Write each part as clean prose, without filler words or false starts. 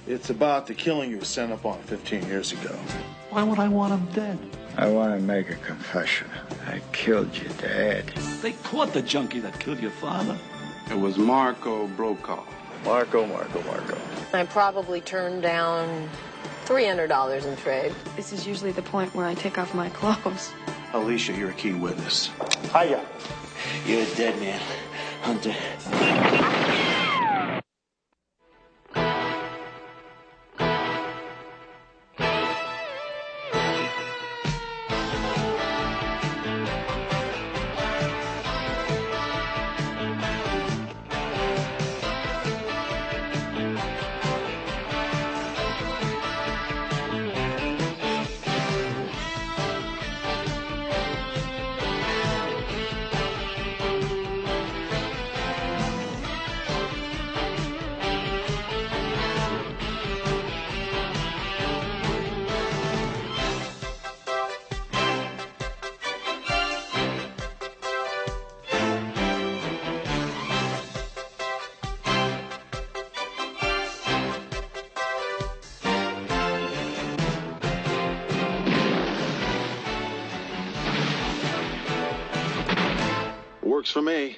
It's about the killing you were sent up on 15 years ago. Why would I want him dead? I want to make a confession. I killed your dad. They caught the junkie that killed your father. It was Marco Brokaw. Marco. I probably turned down $300 in trade. This is usually the point where I take off my clothes. Alicia, you're a key witness. Hiya. You're a dead man, Hunter. Works for me.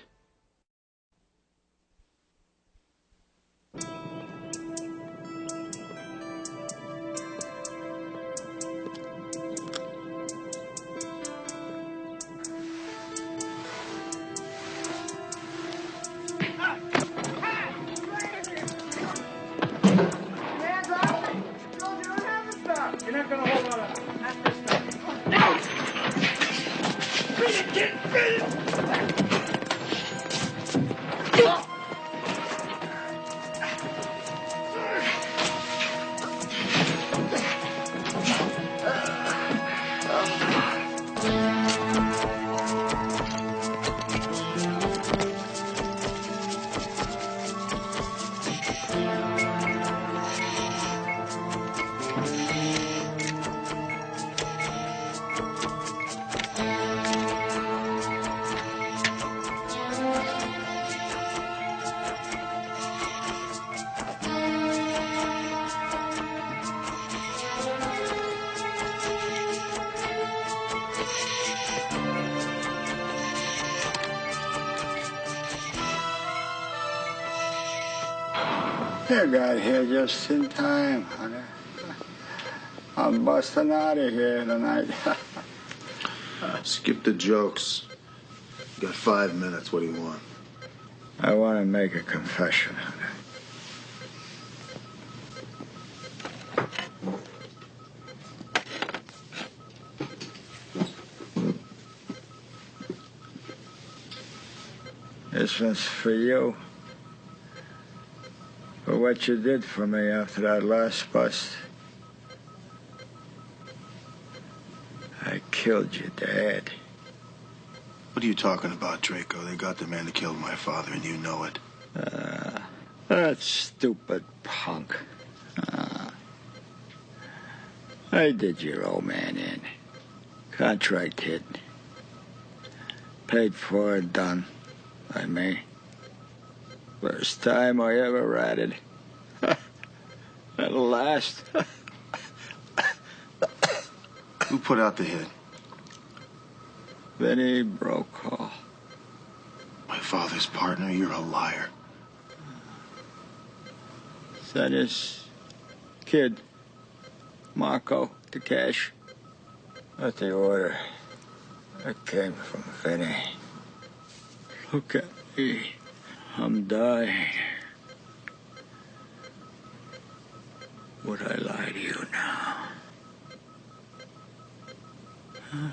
You're not gonna hold on. Not this time. You got here just in time, Hunter. I'm busting out of here tonight. Skip the jokes. You got 5 minutes. What do you want? I want to make a confession, Hunter. This one's for you. For what you did for me after that last bust. I killed your dad. What are you talking about, Draco? They got the man that killed my father, and you know it. That stupid punk. I did your old man in. Contract hit. Paid for and done by me. First time I ever ratted. That'll last. Who put out the hit? Vinnie Brokaw. My father's partner? You're a liar. Sent his kid, Marco, to cash. But the order that came from Vinnie. Look at me. I'm dying. Would I lie to you now? Huh?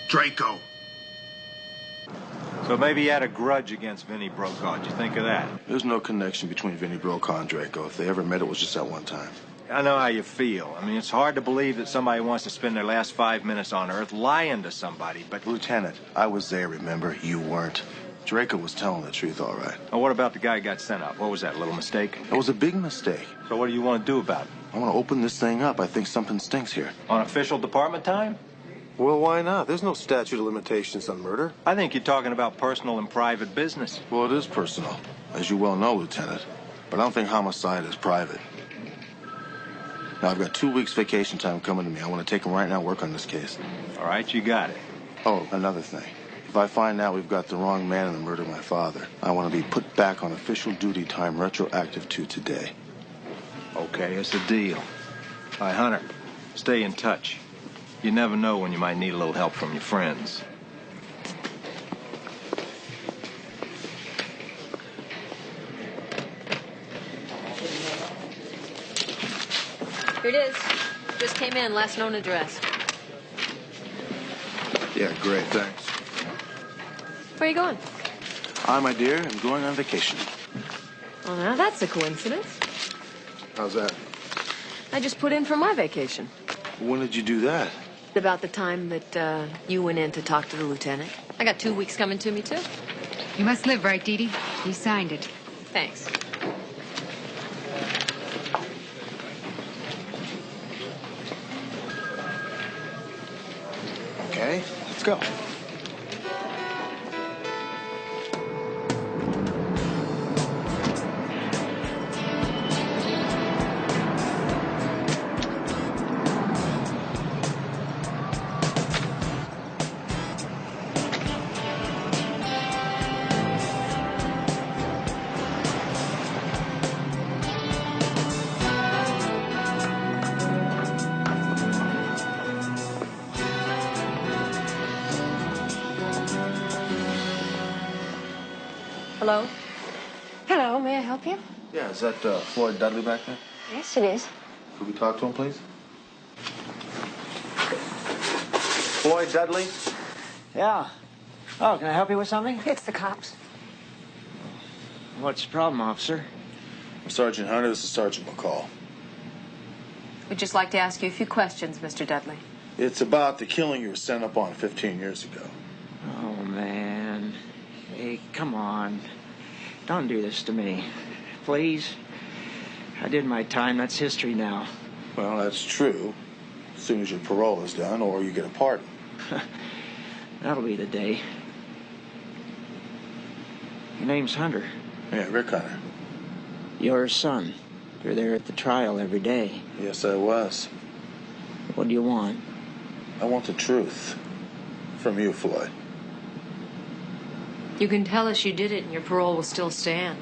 Draco. So maybe you had a grudge against Vinnie Brokaw. Did you think of that? There's no connection between Vinnie Brokaw and Draco. If they ever met, it was just that one time. I know how you feel. I mean, it's hard to believe that somebody wants to spend their last 5 minutes on Earth lying to somebody, but... Lieutenant, I was there, remember? You weren't. Draco was telling the truth, all right. Oh, what about the guy who got sent up? What was that, a little mistake? It was a big mistake. So what do you want to do about it? I want to open this thing up. I think something stinks here. On official department time? Well, why not? There's no statute of limitations on murder. I think you're talking about personal and private business. Well, it is personal, as you well know, Lieutenant. But I don't think homicide is private. Now, I've got 2 weeks vacation time coming to me. I want to take them right now and work on this case. All right, you got it. Oh, another thing. If I find out we've got the wrong man in the murder of my father, I want to be put back on official duty time retroactive to today. Okay, it's a deal. All right, Hunter, stay in touch. You never know when you might need a little help from your friends. Here it is. Just came in, last known address. Yeah, great, thanks. Where are you going? I, my dear, am going on vacation. Well, now that's a coincidence. How's that? I just put in for my vacation. When did you do that? About the time that you went in to talk to the lieutenant. I got 2 weeks coming to me, too. You must live right, Dee Dee. You signed it. Thanks. Okay, let's go. Hello? Hello, may I help you? Yeah, is that Floyd Dudley back there? Yes, it is. Could we talk to him, please? Floyd Dudley? Yeah. Oh, can I help you with something? It's the cops. What's the problem, officer? Sergeant Hunter, this is Sergeant McCall. We'd just like to ask you a few questions, Mr. Dudley. It's about the killing you were sent up on 15 years ago. Oh, man. Hey, come on. Don't do this to me. Please. I did my time. That's history now. Well, that's true. As soon as your parole is done or you get a pardon. That'll be the day. Your name's Hunter. Yeah, Rick Hunter. Your son. You're there at the trial every day. Yes, I was. What do you want? I want the truth. From you, Floyd. You can tell us you did it and your parole will still stand.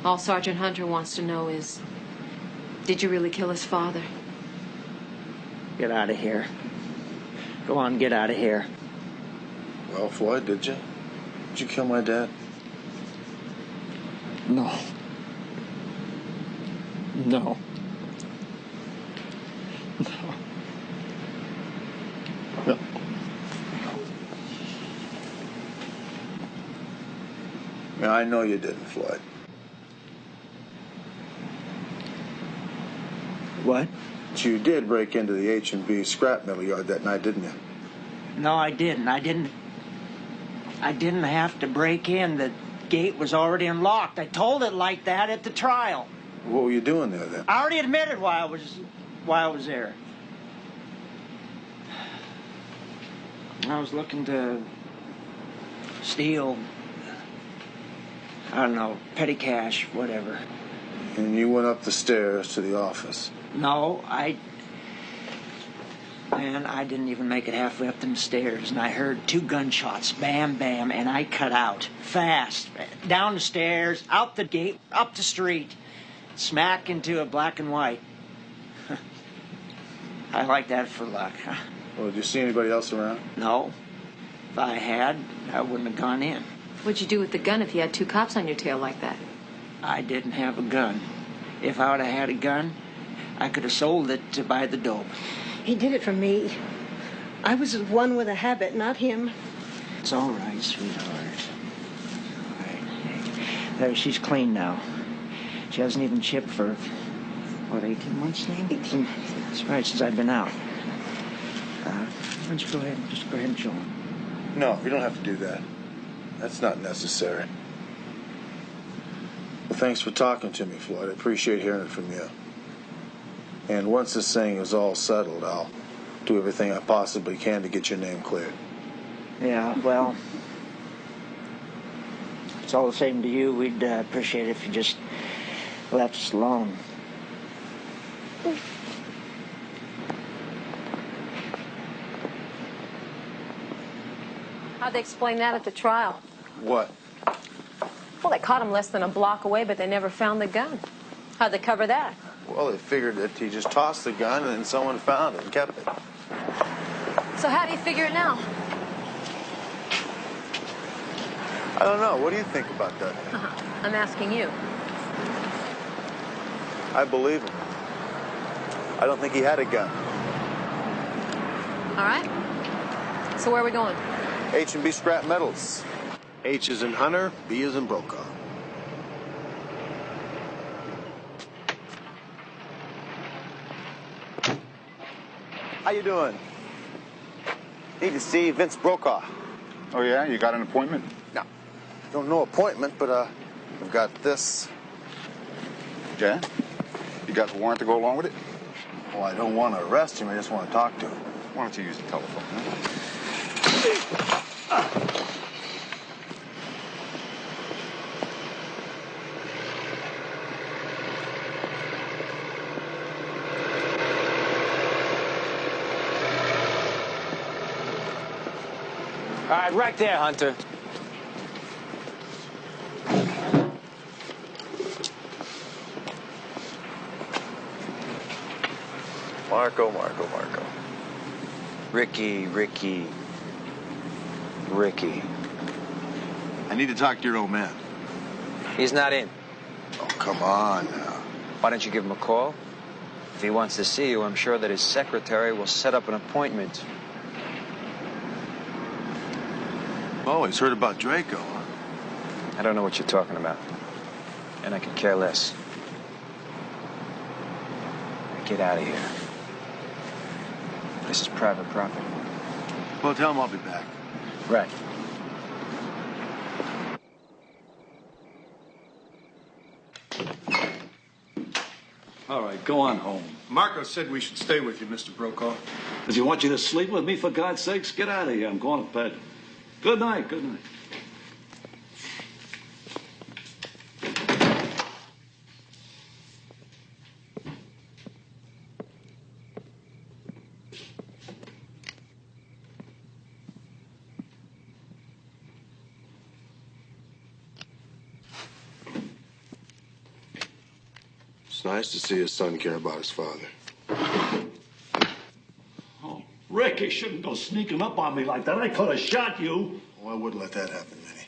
All Sergeant Hunter wants to know is, did you really kill his father? Get out of here. Go on, get out of here. Well, Floyd, did you? Did you kill my dad? No. No. No. No. Yeah, I know you didn't, Floyd. What? But you did break into the H&B scrap metal yard that night, didn't you? No, I didn't. I didn't have to break in. The gate was already unlocked. I told it like that at the trial. What were you doing there, then? I already admitted why I was there. I was looking to steal, I don't know, petty cash, whatever. And you went up the stairs to the office. No, Man, I didn't even make it halfway up them stairs, and I heard 2 gunshots, bam, bam, and I cut out, fast, down the stairs, out the gate, up the street, smack into a black and white. I like that for luck. Well, did you see anybody else around? No. If I had, I wouldn't have gone in. What'd you do with the gun if you had 2 cops on your tail like that? I didn't have a gun. If I would have had a gun, I could have sold it to buy the dope. He did it for me. I was the one with a habit, not him. It's all right, sweetheart. All right. There, she's clean now. She hasn't even chipped for, 18 months now? 18. That's right, since I've been out. Why don't you go ahead and show him? No, you don't have to do that. That's not necessary. Well, thanks for talking to me, Floyd. I appreciate hearing it from you. And once this thing is all settled, I'll do everything I possibly can to get your name cleared. Yeah, well, it's all the same to you. We'd appreciate it if you just left us alone. How'd they explain that at the trial? What? Well, they caught him less than a block away, but they never found the gun. How'd they cover that? Well, they figured that he just tossed the gun and then someone found it and kept it. So how do you figure it now? I don't know. What do you think about that? I'm asking you. I believe him. I don't think he had a gun. All right. So where are we going? H&B Scrap Metals. H is in Hunter, B is in Brokaw. How you doing? Need to see Vince Brokaw. Oh, yeah? You got an appointment? No. Don't know appointment, but I've got this. Yeah? You got the warrant to go along with it? Well, I don't want to arrest him. I just want to talk to him. Why don't you use the telephone, huh? All right, right there, Hunter. Marco. Ricky. I need to talk to your old man. He's not in. Oh, come on now. Why don't you give him a call? If he wants to see you, I'm sure that his secretary will set up an appointment. Oh, he's heard about Draco, huh? I don't know what you're talking about. And I could care less. Get out of here. This is private property. Well, tell him I'll be back. Right. All right, go on home. Marco said we should stay with you, Mr. Brokaw. Does he want you to sleep with me, for God's sakes? Get out of here. I'm going to bed. Good night, good night. It's nice to see his son care about his father. Oh, Rick, you shouldn't go sneaking up on me like that. I could have shot you. Oh, I wouldn't let that happen, Vinny.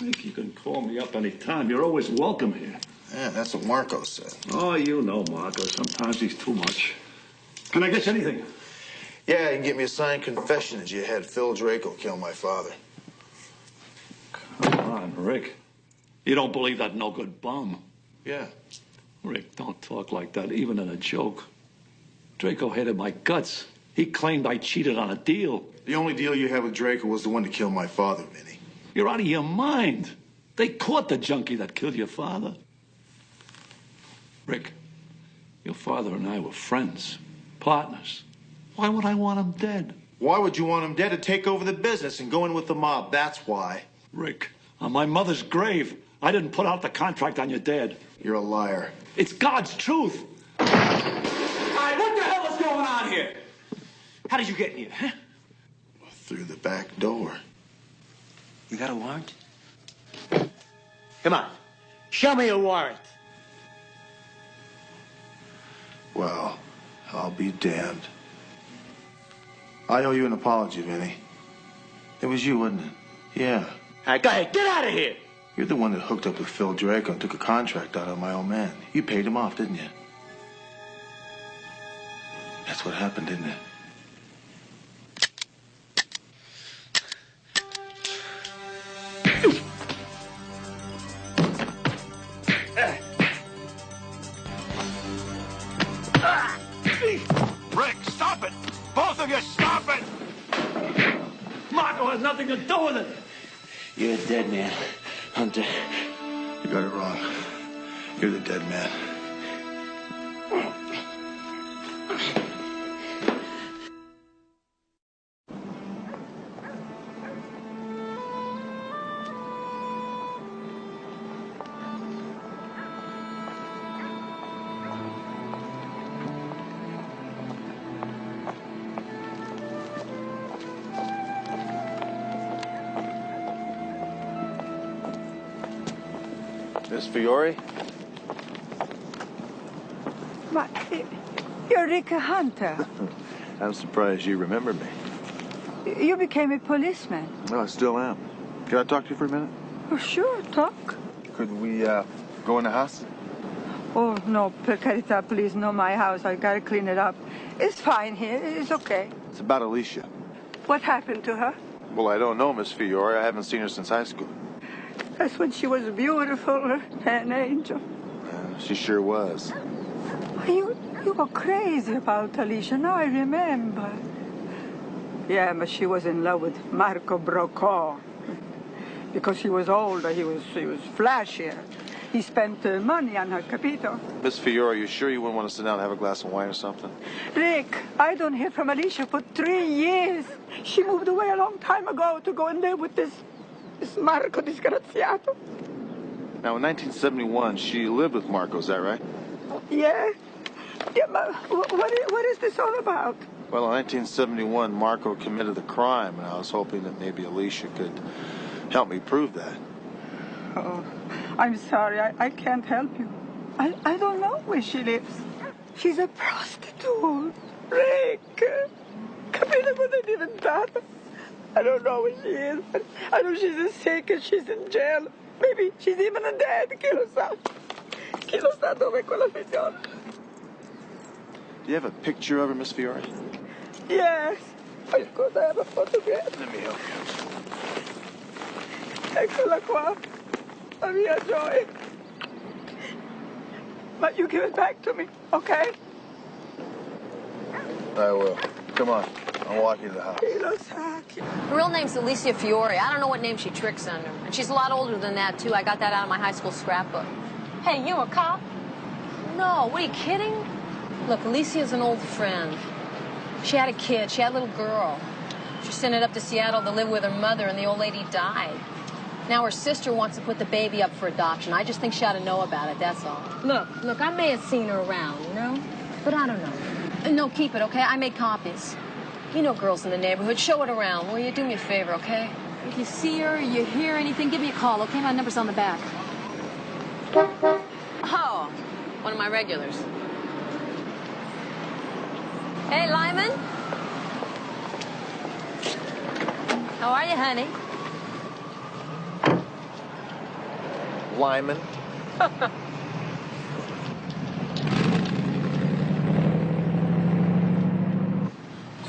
Rick, you can call me up any time. You're always welcome here. Yeah, that's what Marco said. Oh, you know Marco. Sometimes he's too much. Can I get you anything? Yeah, you can get me a signed confession that you had Phil Draco kill my father. Come on, Rick. You don't believe that no-good bum? Yeah. Rick, don't talk like that, even in a joke. Draco hated my guts. He claimed I cheated on a deal. The only deal you had with Draco was the one to kill my father, Vinny. You're out of your mind. They caught the junkie that killed your father. Rick, your father and I were friends, partners. Why would I want him dead? Why would you want him dead? To take over the business and go in with the mob, that's why. Rick, on my mother's grave, I didn't put out the contract on your dad. You're a liar. It's God's truth. All right, what the hell is going on here? How did you get in here, huh? Through the back door. You got a warrant? Come on, show me a warrant. Well, I'll be damned. I owe you an apology, Vinny. It was you, wasn't it? Yeah. All right, go ahead, get out of here. You're the one that hooked up with Phil Draco and took a contract out of my old man. You paid him off, didn't you? That's what happened, didn't it? Rick, stop it! Both of you, stop it! Marco has nothing to do with it. You're a dead man, Hunter. You got it wrong. You're the dead man. Miss Fiore? Ma, you're Rick Hunter. I'm surprised you remember me. You became a policeman. Oh, I still am. Can I talk to you for a minute? Oh, sure, talk. Could we go in the house? Oh, no, per carità, please, no, my house. I gotta clean it up. It's fine here. It's okay. It's about Alicia. What happened to her? Well, I don't know, Miss Fiore. I haven't seen her since high school. That's when she was beautiful, an angel. She sure was. You were crazy about Alicia. Now I remember. Yeah, but she was in love with Marco Brokaw. Because he was older, he was flashier. He spent money on her, capito? Miss Fiore, you sure you wouldn't want to sit down and have a glass of wine or something? Rick, I don't hear from Alicia for 3 years. She moved away a long time ago to go and live with this Marco disgraziato. Now, in 1971, she lived with Marco, is that right? Yeah. Yeah, but what is this all about? Well, in 1971, Marco committed the crime, and I was hoping that maybe Alicia could help me prove that. Oh, I'm sorry. I can't help you. I don't know where she lives. She's a prostitute. Rick. Capito cosa è diventata? I don't know where she is, but I know she's sick and she's in jail. Maybe she's even dead. Chi lo sa? Chi lo sa dove è quella figliona? Do you have a picture of her, Miss Fiore? Yes. I could have a photograph. Let me help you. Eccola qua. La mia gioia. But you give it back to me, okay? I will. Come on. I'll walk you to the house. Her real name's Alicia Fiore. I don't know what name she tricks under. And she's a lot older than that, too. I got that out of my high school scrapbook. Hey, you a cop? No, what, are you kidding? Look, Alicia's an old friend. She had a kid. She had a little girl. She sent it up to Seattle to live with her mother, and the old lady died. Now her sister wants to put the baby up for adoption. I just think she ought to know about it, that's all. Look, I may have seen her around, you know? But I don't know. No, keep it, okay? I made copies. You know girls in the neighborhood. Show it around, will you? Do me a favor, okay? If you see her, you hear anything, give me a call, okay? My number's on the back. Oh, one of my regulars. Hey, Lyman. How are you, honey? Lyman.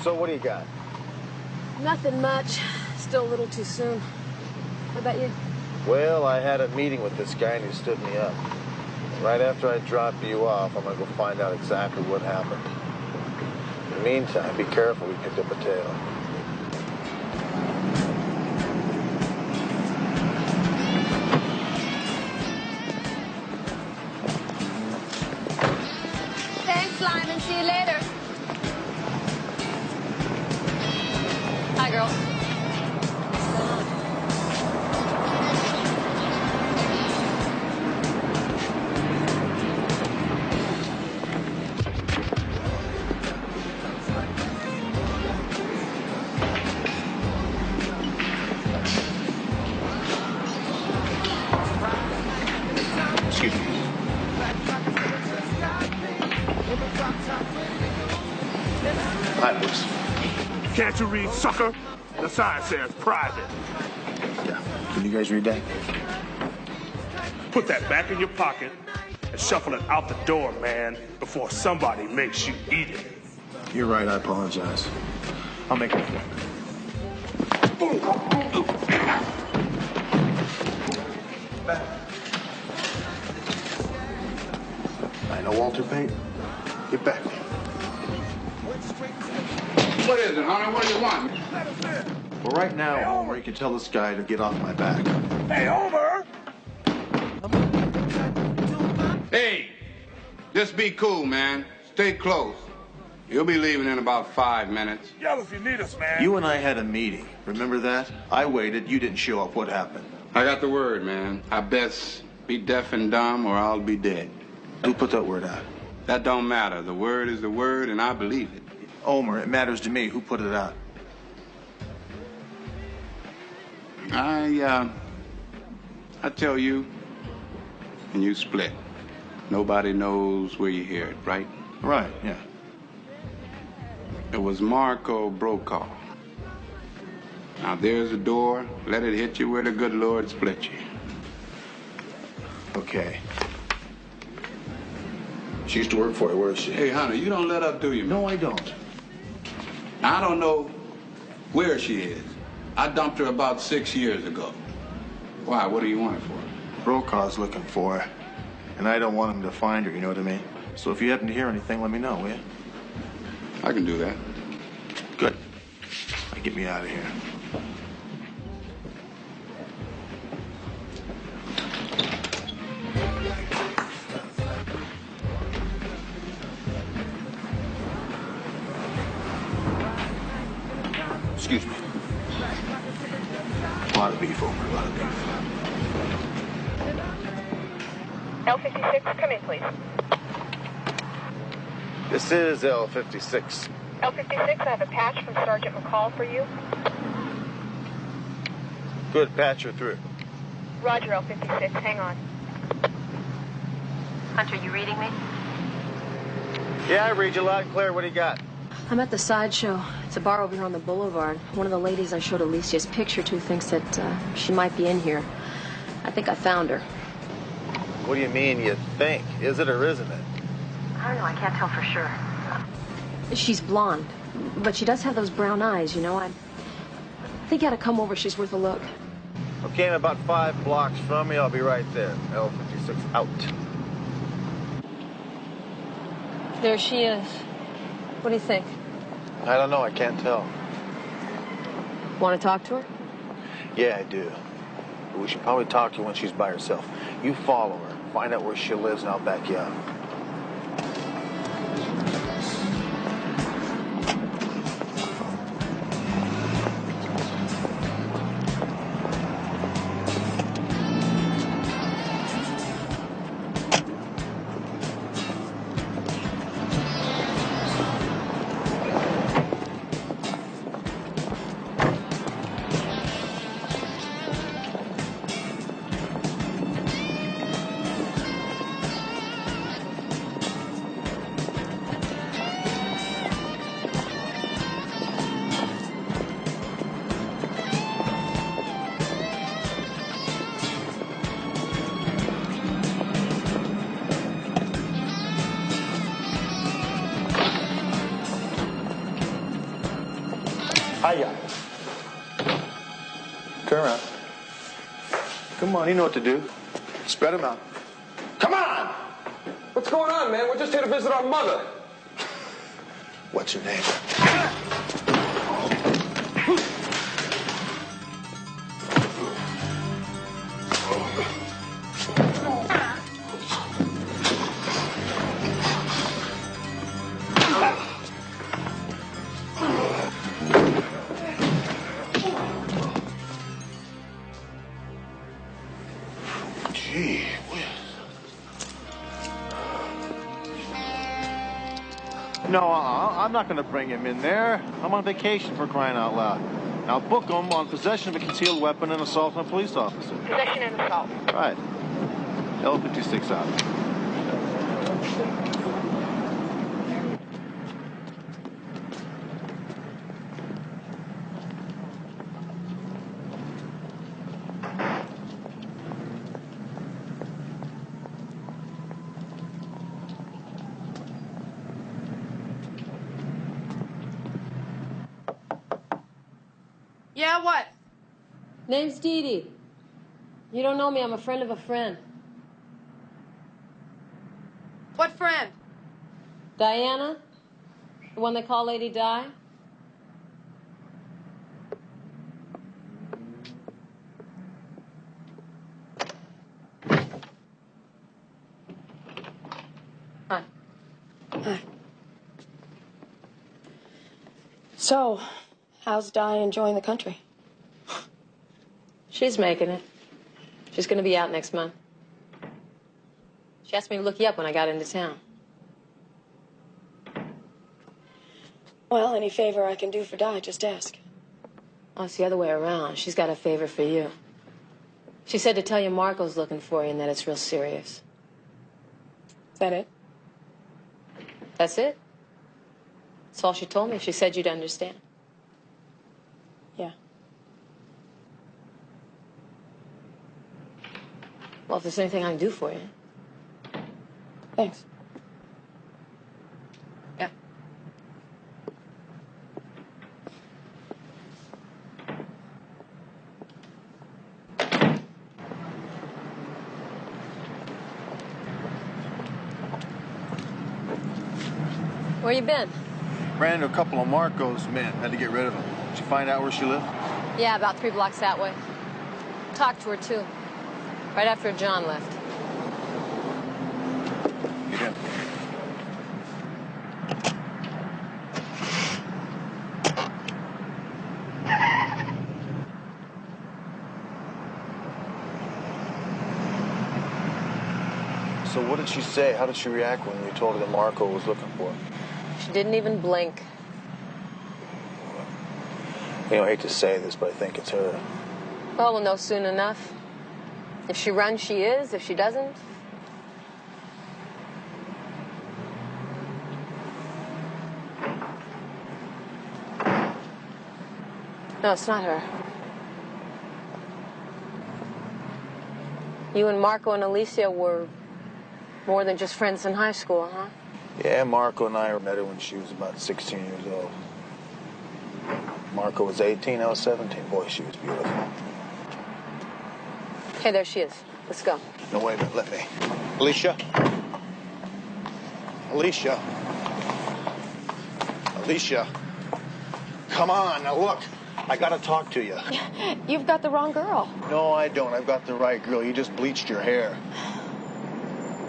So what do you got? Nothing much. Still a little too soon. What about you? Well, I had a meeting with this guy and he stood me up. Right after I drop you off, I'm going to go find out exactly what happened. In the meantime, be careful, we picked up a tail. Thanks, Lyman. See you later. Hi, girls. Excuse me. Hi, books. Can't you read, sucker? The sign says private. Yeah. Can you guys read that? Put that back in your pocket and shuffle it out the door, man, before somebody makes you eat it. You're right, I apologize. I'll make it. I know Walter Pate. Get back. What is it, Hunter? What do you want? Well, right now, Homer, you can tell this guy to get off my back. Hey, Homer! Hey, just be cool, man. Stay close. You'll be leaving in about 5 minutes. Yell if you need us, man. You and I had a meeting. Remember that? I waited. You didn't show up. What happened? I got the word, man. I best be deaf and dumb or I'll be dead. Who put that word out? That don't matter. The word is the word, and I believe it. Omer, it matters to me. Who put it out? I tell you, and you split. Nobody knows where you hear it, right? Right, yeah. It was Marco Brokaw. Now there's the door. Let it hit you where the good Lord split you. Okay. She used to work for you. Where is she? Hey, Hunter, you don't let up, do you? No, I don't. Now, I don't know where she is. I dumped her about 6 years ago. Why? What do you want her for? Brokaw's looking for her, and I don't want him to find her, you know what I mean? So if you happen to hear anything, let me know, will you? I can do that. Good. Now get me out of here. Excuse me. A lot of beef, Homer, a lot of beef. L56, come in, please. This is L56. L56, I have a patch from Sergeant McCall for you. Good, patch her through. Roger, L56, hang on. Hunter, you reading me? Yeah, I read you loud and clear. What do you got? I'm at the sideshow. It's a bar over here on the boulevard. One of the ladies I showed Alicia's picture to thinks that she might be in here. I think I found her. What do you mean, you think? Is it or isn't it? I don't know, I can't tell for sure. She's blonde, but she does have those brown eyes, you know. I think you ought to come over. She's worth a look. Okay, I'm about 5 blocks from me. I'll be right there. L56 out. There she is. What do you think? I don't know. I can't tell. Want to talk to her? Yeah, I do. But we should probably talk to her when she's by herself. You follow her. Find out where she lives, and I'll back you up. Hiya. Turn around. Come on, you know what to do. Spread them out. Come on! What's going on, man? We're just here to visit our mother. What's your name? Gee whiz. No, I'm not going to bring him in there. I'm on vacation, for crying out loud. Now book him on possession of a concealed weapon and assault on a police officer. Possession and assault. Right. L56 out. Yeah, what? Name's Dee Dee. You don't know me. I'm a friend of a friend. What friend? Diana? The one they call Lady Di? Hi. So, how's Di enjoying the country? She's making it. She's going to be out next month. She asked me to look you up when I got into town. Well, any favor I can do for Di, just ask. Oh, it's the other way around. She's got a favor for you. She said to tell you Marco's looking for you and that it's real serious. Is that it? That's it. That's all she told me. She said you'd understand. Yeah. Well, if there's anything I can do for you. Thanks. Yeah. Where you been? Ran into a couple of Marco's men. Had to get rid of them. Did you find out where she lived? Yeah, about 3 blocks that way. Talked to her, too. Right after John left. Get in. So what did she say? How did she react when you told her that Marco was looking for her? She didn't even blink. You know, I hate to say this, but I think it's her. Well, we'll know soon enough. If she runs, she is. If she doesn't... No, it's not her. You and Marco and Alicia were more than just friends in high school, huh? Yeah, Marco and I met her when she was about 16 years old. Marco was 18, I was 17. Boy, she was beautiful. Hey, there she is. Let's go. No, wait a minute, let me. Alicia? Alicia? Alicia? Come on, now look. I gotta talk to you. You've got the wrong girl. No, I don't. I've got the right girl. You just bleached your hair.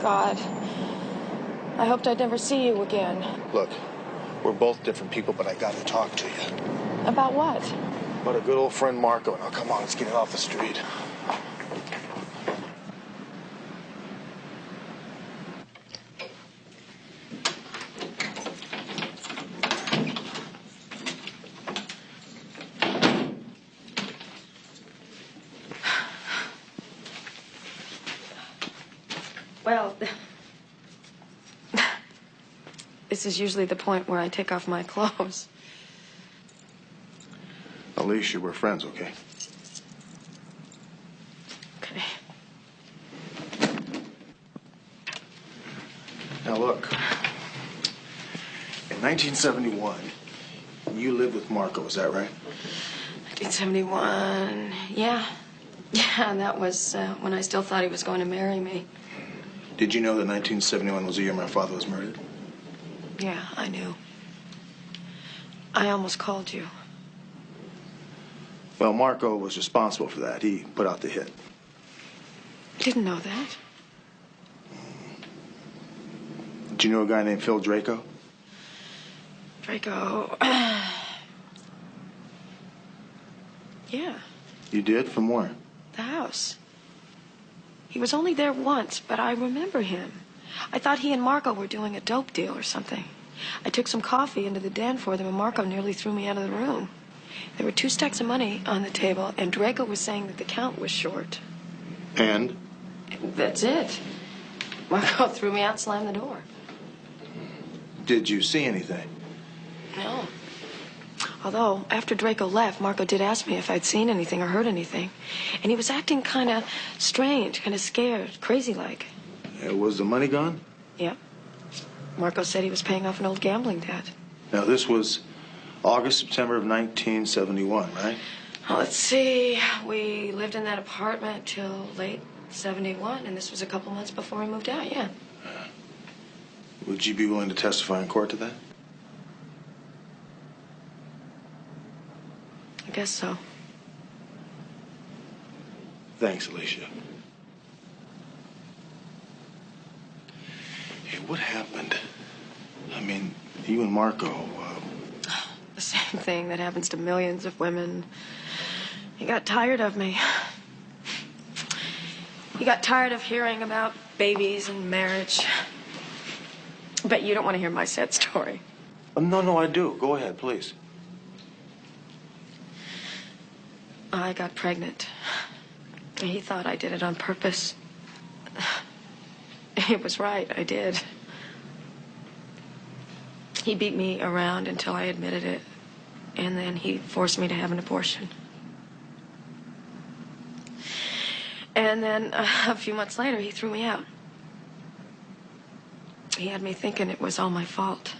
God. I hoped I'd never see you again. Look, we're both different people, but I gotta talk to you. About what? About a good old friend Marco. Now, come on, let's get it off the street. Well, this is usually the point where I take off my clothes. Alicia, we're friends, okay? Okay. Now, look. In 1971, you lived with Marco, is that right? 1971, yeah. Yeah, that was when I still thought he was going to marry me. Did you know that 1971 was the year my father was murdered? Yeah, I knew. I almost called you. Well, Marco was responsible for that. He put out the hit. Didn't know that. Did you know a guy named Phil Draco? Draco. Yeah, You did? From where? the house. He was only there once, but I remember him. I thought he and Marco were doing a dope deal or something. I took some coffee into the den for them, and Marco nearly threw me out of the room. There were 2 stacks of money on the table, and Draco was saying that the count was short. And? That's it. Marco threw me out and slammed the door. Did you see anything? No. Although, after Draco left, Marco did ask me if I'd seen anything or heard anything. And he was acting kind of strange, kind of scared, crazy-like. Was the money gone? Yep. Marco said he was paying off an old gambling debt. Now, this was August, September of 1971, right? Well, let's see. We lived in that apartment till late 71, and this was a couple months before we moved out, yeah. Would you be willing to testify in court to that? I guess so. Thanks, Alicia. Hey, what happened mean, you and Marco... The same thing that happens to millions of women. He got tired of me. He got tired of hearing about babies and marriage. But you don't want to hear my sad story. No, I do. Go ahead, please. I got pregnant. He thought I did it on purpose. He was right, I did. He beat me around until I admitted it, and then he forced me to have an abortion. And then a few months later, he threw me out. He had me thinking it was all my fault.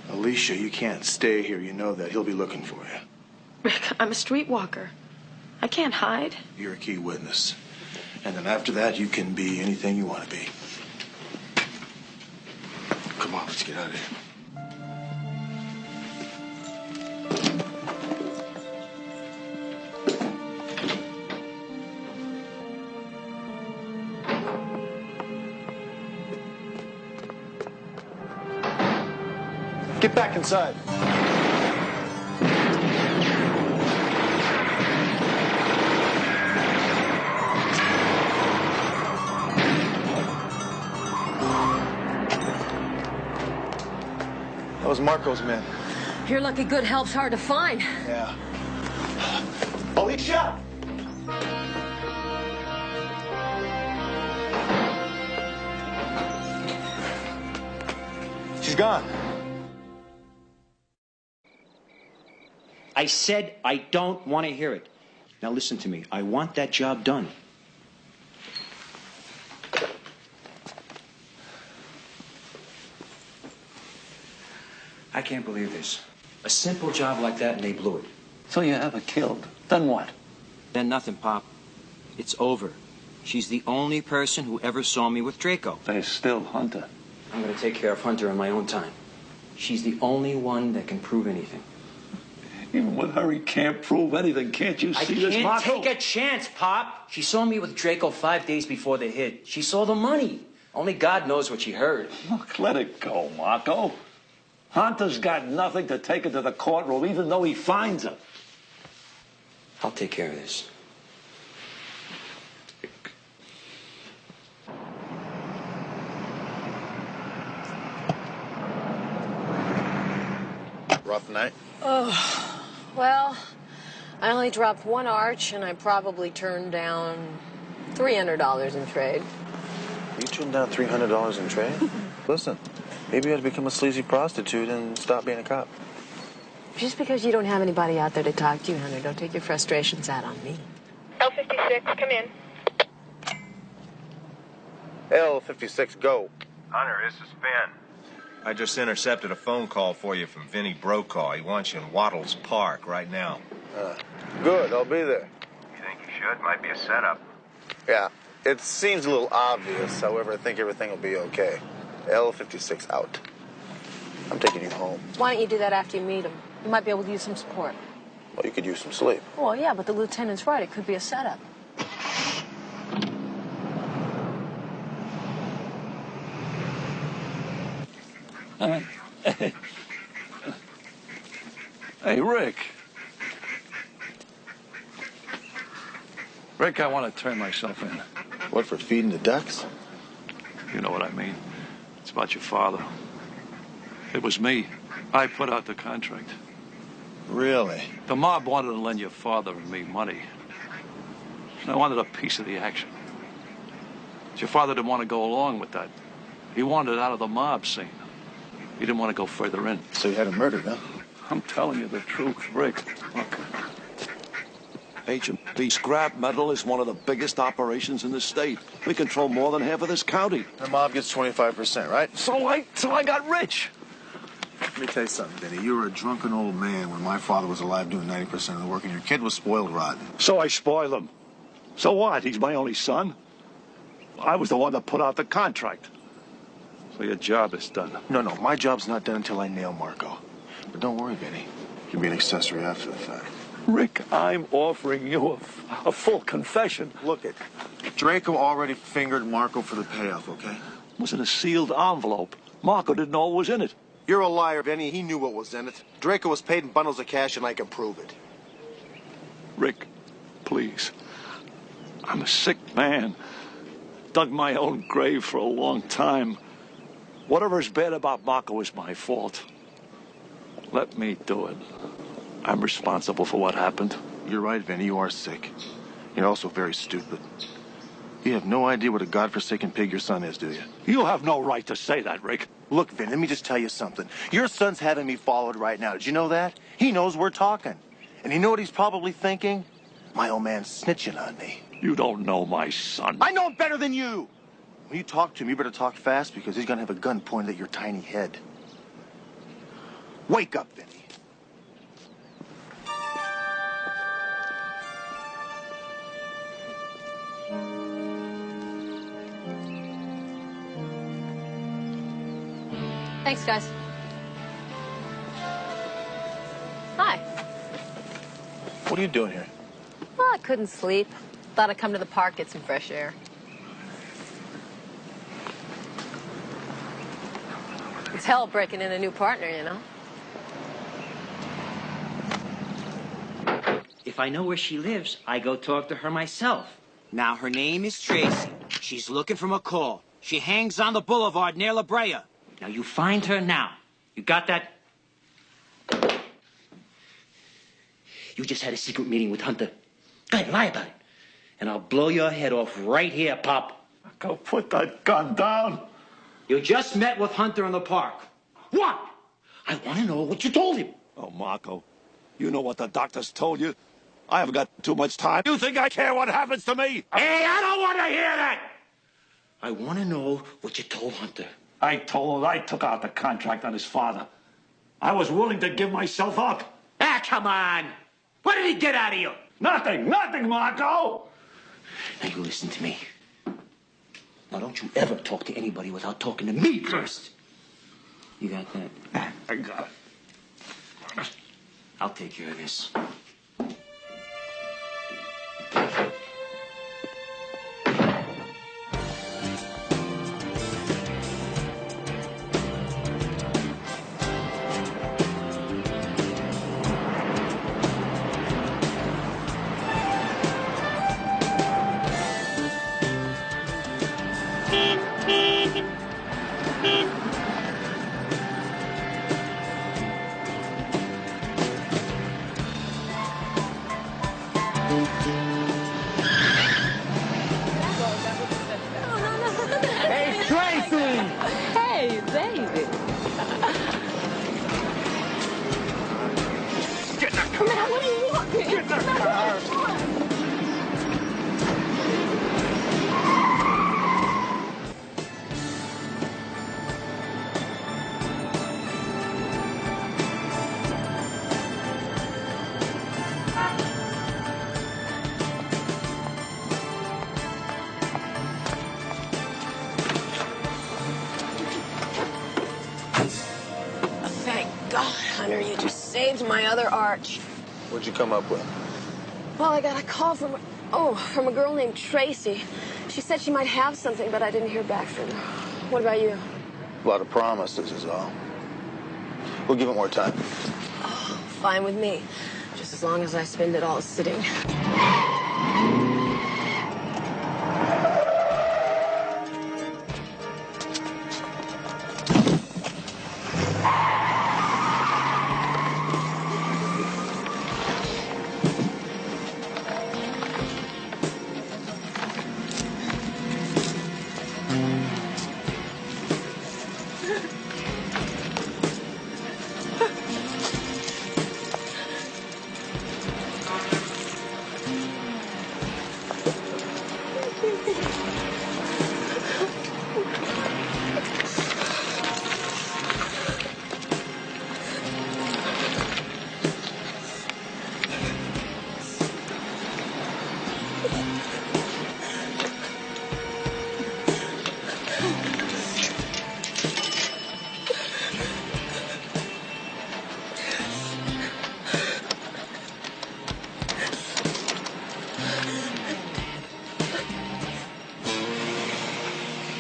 Alicia, you can't stay here. You know that. He'll be looking for you. Rick, I'm a streetwalker. I can't hide. You're a key witness. And then after that, you can be anything you want to be. Come on, let's get out of here. Get back inside. That was Marco's men. You're lucky good help's hard to find. Yeah. Alicia! She's gone. I said I don't want to hear it. Now listen to me. I want that job done. I can't believe this. A simple job like that and they blew it. So you have her killed. Then what? Then nothing, Pop. It's over. She's the only person who ever saw me with Draco. There's still Hunter. I'm going to take care of Hunter in my own time. She's the only one that can prove anything. Even with her, he can't prove anything. Can't you see this, Marco? I can't take a chance, Pop. She saw me with Draco 5 days before the hit. She saw the money. Only God knows what she heard. Look, let it go, Marco. Hunter's got nothing to take her to the courtroom, even though he finds her. I'll take care of this. Rough night? Oh, well, I only dropped one arch, and I probably turned down $300 in trade. You turned down $300 in trade? Listen, maybe you ought to become a sleazy prostitute and stop being a cop. Just because you don't have anybody out there to talk to you, Hunter, don't take your frustrations out on me. L56, come in. L56, go. Hunter, this is Ben. I just intercepted a phone call for you from Vinny Brokaw. He wants you in Wattles Park right now. Good, I'll be there. You think you should? Might be a setup. Yeah, it seems a little obvious. However, I think everything will be okay. L56 out. I'm taking you home. Why don't you do that after you meet him? You might be able to use some support. Well, you could use some sleep. Well, yeah, but the lieutenant's right. It could be a setup. Hey, Rick. Rick, I want to turn myself in. What, for feeding the ducks? You know what I mean. It's about your father. It was me. I put out the contract. Really? The mob wanted to lend your father and me money. I wanted a piece of the action. But your father didn't want to go along with that. He wanted out of the mob scene. He didn't want to go further in. So you had him murdered, huh? I'm telling you the truth, Rick. Look. H&P scrap metal is one of the biggest operations in the state. We control more than half of this county. The mob gets 25%, right? So I got rich. Let me tell you something, Vinny. You were a drunken old man when my father was alive doing 90% of the work, and your kid was spoiled rotten. So I spoil him. So what? He's my only son. I was the one that put out the contract. So your job is done. No, my job's not done until I nail Marco. But don't worry, Vinny. You'll be an accessory after the fact. Rick, I'm offering you a full confession. Look it. Draco already fingered Marco for the payoff, okay? It was in a sealed envelope. Marco didn't know what was in it. You're a liar, Vinny. He knew what was in it. Draco was paid in bundles of cash, and I can prove it. Rick, please. I'm a sick man. Dug my own grave for a long time. Whatever's bad about Marco is my fault. Let me do it. I'm responsible for what happened. You're right, Vinny. You are sick. You're also very stupid. You have no idea what a godforsaken pig your son is, do you? You have no right to say that, Rick. Look, Vin, let me just tell you something. Your son's having me followed right now. Did you know that? He knows we're talking. And you know what he's probably thinking? My old man's snitching on me. You don't know my son. I know him better than you! When you talk to him, you better talk fast because he's gonna have a gun pointed at your tiny head. Wake up, Vinny. Thanks, guys. Hi. What are you doing here? Well, I couldn't sleep. Thought I'd come to the park, get some fresh air. It's hell breaking in a new partner, you know? If I know where she lives, I go talk to her myself. Now, her name is Tracy. She's looking for McCall. She hangs on the boulevard near La Brea. Now, you find her now. You got that? You just had a secret meeting with Hunter. Go ahead, lie about it. And I'll blow your head off right here, Pop. Go put that gun down. You just met with Hunter in the park. What? I want to know what you told him. Oh, Marco, you know what the doctors told you. I haven't got too much time. You think I care what happens to me? Hey, I don't want to hear that! I want to know what you told Hunter. I told him I took out the contract on his father. I was willing to give myself up. Ah, come on! What did he get out of you? Nothing, Marco! Now, you listen to me. Now, don't you ever talk to anybody without talking to me first. You got that? I got it. I'll take care of this. Hey, Tracy! Hey, baby. Get in the car. Man, what are you walking? Get in the car. Thank God, Hunter, you just saved my other arch. What'd you come up with? Well, I got a call from a girl named Tracy. She said she might have something, but I didn't hear back from her. What about you? A lot of promises is all. We'll give it more time. Oh, fine with me. Just as long as I spend it all sitting.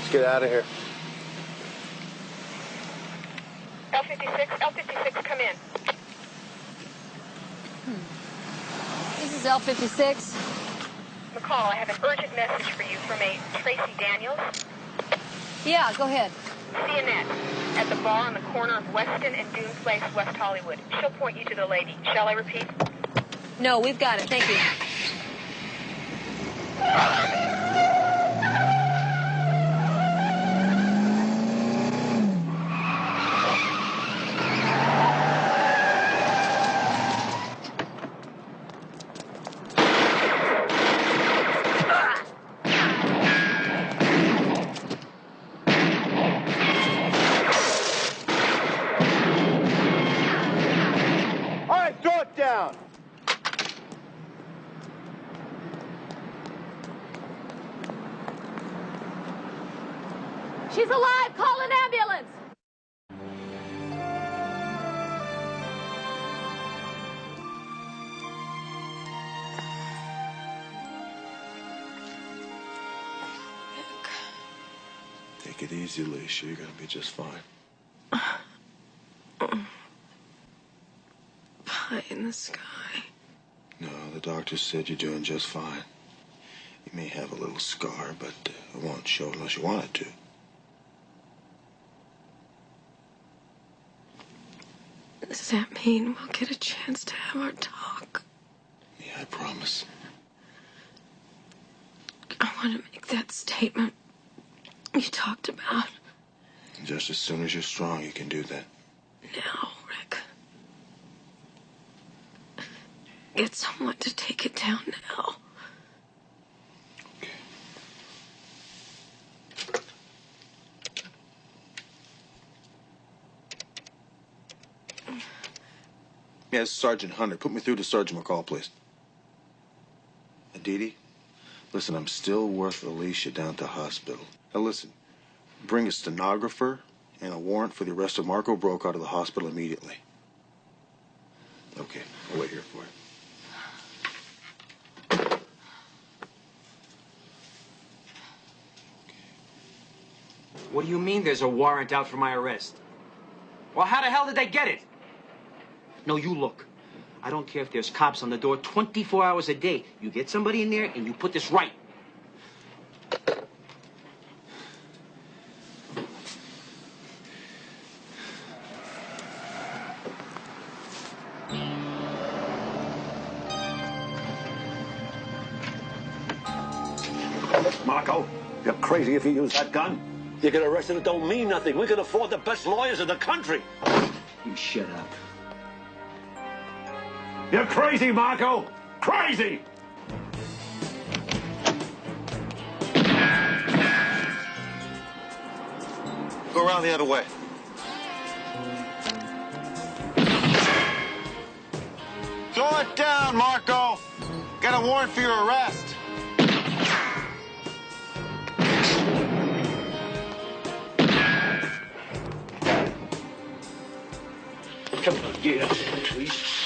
Let's get out of here. L56, come in. This is L56. McCall, I have an urgent message for you from a Tracy Daniels. Yeah, go ahead. See Annette at the bar on the corner of Weston and Dune Place, West Hollywood. She'll point you to the lady. Shall I repeat? No, we've got it. Thank you. All right, throw it down. She's alive! Call an ambulance! Take it easy, Alicia. You're gonna be just fine. Pie in the sky. No, the doctor said you're doing just fine. You may have a little scar, but it won't show unless you want it to. Does that mean we'll get a chance to have our talk? Yeah, I promise. I want to make that statement you talked about. Just as soon as you're strong, you can do that. Now, Rick. Get someone to take it down now. Yeah, it's Sergeant Hunter. Put me through to Sergeant McCall, please. Aditi, listen, I'm still worth Alicia down to hospital. Now listen, bring a stenographer and a warrant for the arrest of Marco Brokaw to the hospital immediately. Okay, I'll wait here for you. What do you mean there's a warrant out for my arrest? Well, how the hell did they get it? No, you look. I don't care if there's cops on the door 24 hours a day. You get somebody in there and you put this right. Marco, you're crazy if you use that gun. You get arrested, it don't mean nothing. We can afford the best lawyers in the country. You shut up. You're crazy, Marco! Crazy! Go around the other way. Throw it down, Marco! Got a warrant for your arrest. Come on, get up there, please.